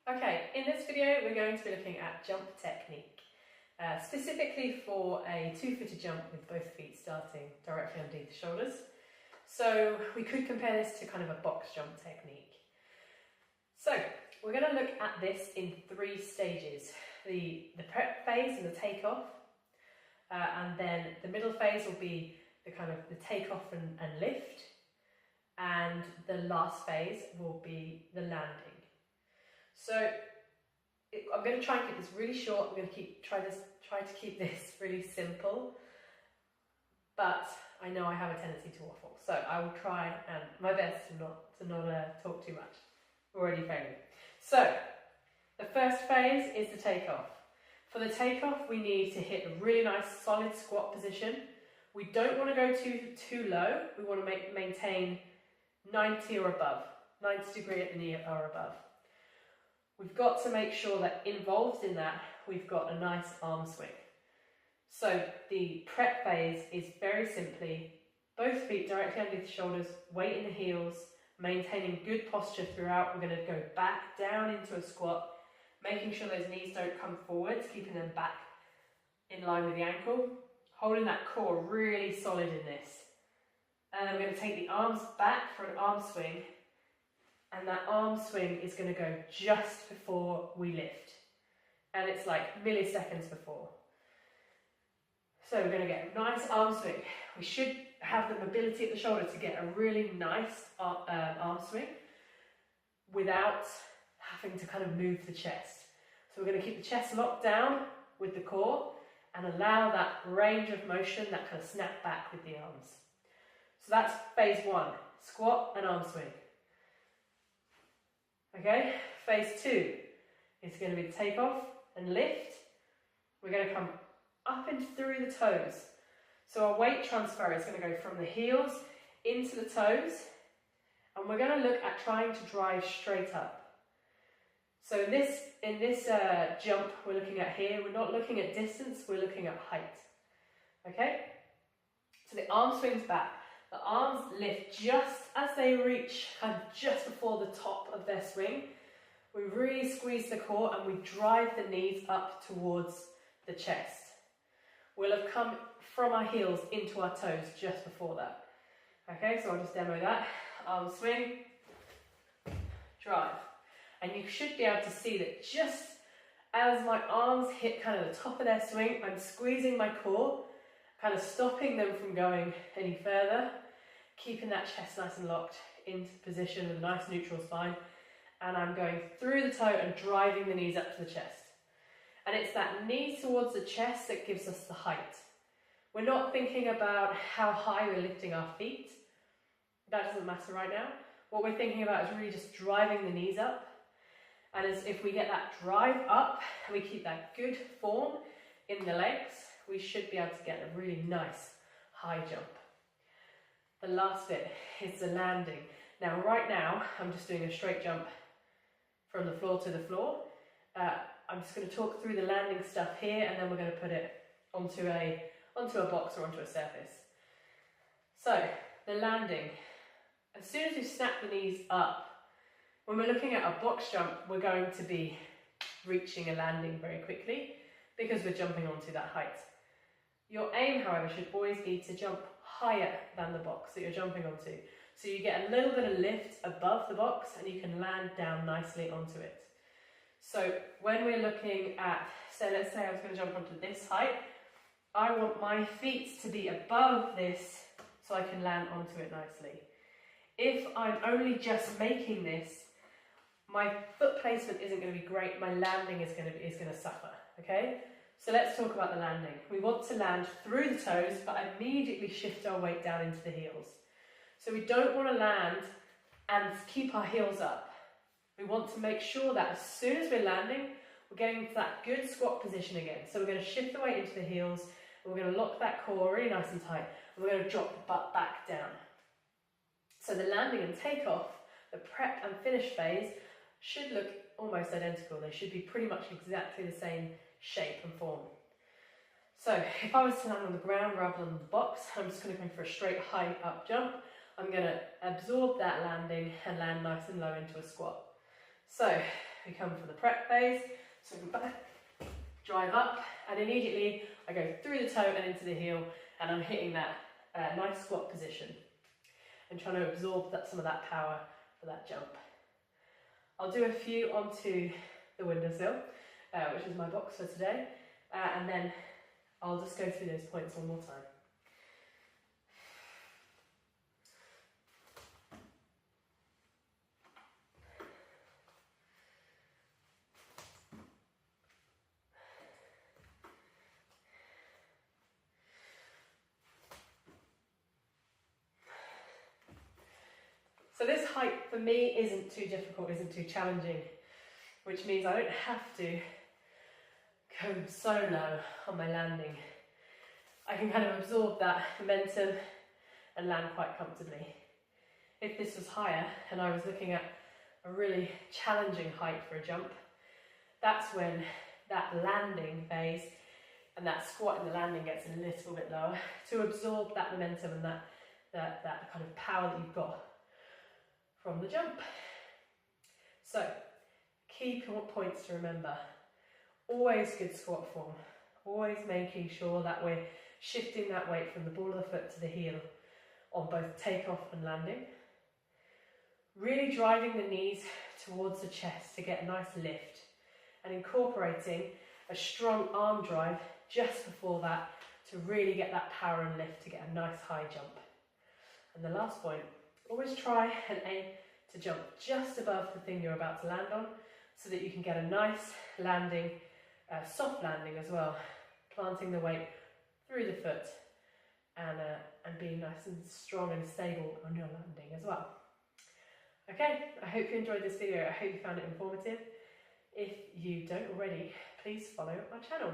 Okay, in this video we're going to be looking at jump technique, specifically for a two-footed jump with both feet starting directly underneath the shoulders. So we could compare this to kind of a box jump technique. So we're going to look at this in three stages: the prep phase and the takeoff, and then the middle phase will be the kind of the takeoff and lift, and the last phase will be the landing. So I'm going to try and keep this really short. I'm going to try to keep this really simple, but I know I have a tendency to waffle, so I will try and my best to not talk too much. Already failing. So the first phase is the takeoff. For the takeoff, we need to hit a really nice solid squat position. We don't want to go too low. We want to maintain 90 or above, 90 degree at the knee or above. We've got to make sure that involved in that, we've got a nice arm swing. So the prep phase is very simply both feet directly underneath the shoulders, weight in the heels, maintaining good posture throughout. We're going to go back down into a squat, making sure those knees don't come forwards, keeping them back in line with the ankle, holding that core really solid in this. And then we're going to take the arms back for an arm swing, and that arm swing is going to go just before we lift. And it's like milliseconds before. So we're going to get a nice arm swing. We should have the mobility at the shoulder to get a really nice arm swing without having to kind of move the chest. So we're going to keep the chest locked down with the core and allow that range of motion, that kind of snap back with the arms. So that's phase one, squat and arm swing. Okay, phase two is going to be the takeoff and lift. We're going to come up and through the toes. So our weight transfer is going to go from the heels into the toes, and we're going to look at trying to drive straight up. So in this jump we're looking at here, we're not looking at distance, we're looking at height. Okay? So the arm swings back. The arms lift just as they reach kind of just before the top of their swing. We really squeeze the core and we drive the knees up towards the chest. We'll have come from our heels into our toes just before that. Okay, so I'll just demo that. Arm swing, drive. And you should be able to see that just as my arms hit kind of the top of their swing, I'm squeezing my core, kind of stopping them from going any further, keeping that chest nice and locked into position with a nice neutral spine, and I'm going through the toe and driving the knees up to the chest. And it's that knee towards the chest that gives us the height. We're not thinking about how high we're lifting our feet. That doesn't matter right now. What we're thinking about is really just driving the knees up. And as if we get that drive up and we keep that good form in the legs, we should be able to get a really nice high jump. The last bit is the landing. Now right now I'm just doing a straight jump from the floor to the floor. I'm just going to talk through the landing stuff here, and then we're going to put it onto a box or onto a surface. So the landing, as soon as you snap the knees up, when we're looking at a box jump, we're going to be reaching a landing very quickly because we're jumping onto that height. Your aim, however, should always be to jump higher than the box that you're jumping onto. So you get a little bit of lift above the box and you can land down nicely onto it. So when we're looking at, so let's say I was going to jump onto this height, I want my feet to be above this so I can land onto it nicely. If I'm only just making this, my foot placement isn't going to be great, my landing is going to suffer, okay? So let's talk about the landing. We want to land through the toes, but immediately shift our weight down into the heels. So we don't want to land and keep our heels up. We want to make sure that as soon as we're landing, we're getting into that good squat position again. So we're going to shift the weight into the heels, and we're going to lock that core really nice and tight, and we're going to drop the butt back down. So the landing and takeoff, the prep and finish phase, should look almost identical. They should be pretty much exactly the same shape and form. So if I was to land on the ground rather than the box, I'm just going to go for a straight high up jump. I'm going to absorb that landing and land nice and low into a squat. So we come for the prep phase. So drive up, and immediately I go through the toe and into the heel, and I'm hitting that nice squat position and trying to absorb some of that power for that jump. I'll do a few onto the windowsill, which is my box for today, and then I'll just go through those points one more time. So this height for me isn't too difficult, isn't too challenging, which means I don't have to go so low on my landing. I can kind of absorb that momentum and land quite comfortably. If this was higher and I was looking at a really challenging height for a jump, that's when that landing phase and that squat in the landing gets a little bit lower to absorb that momentum and that kind of power that you've got from the jump. So, key points to remember. Always good squat form. Always making sure that we're shifting that weight from the ball of the foot to the heel on both takeoff and landing. Really driving the knees towards the chest to get a nice lift, and incorporating a strong arm drive just before that to really get that power and lift to get a nice high jump. And the last point, always try and aim to jump just above the thing you're about to land on so that you can get a nice landing, soft landing as well, planting the weight through the foot and being nice and strong and stable on your landing as well. Okay, I hope you enjoyed this video. I hope you found it informative. If you don't already, please follow my channel.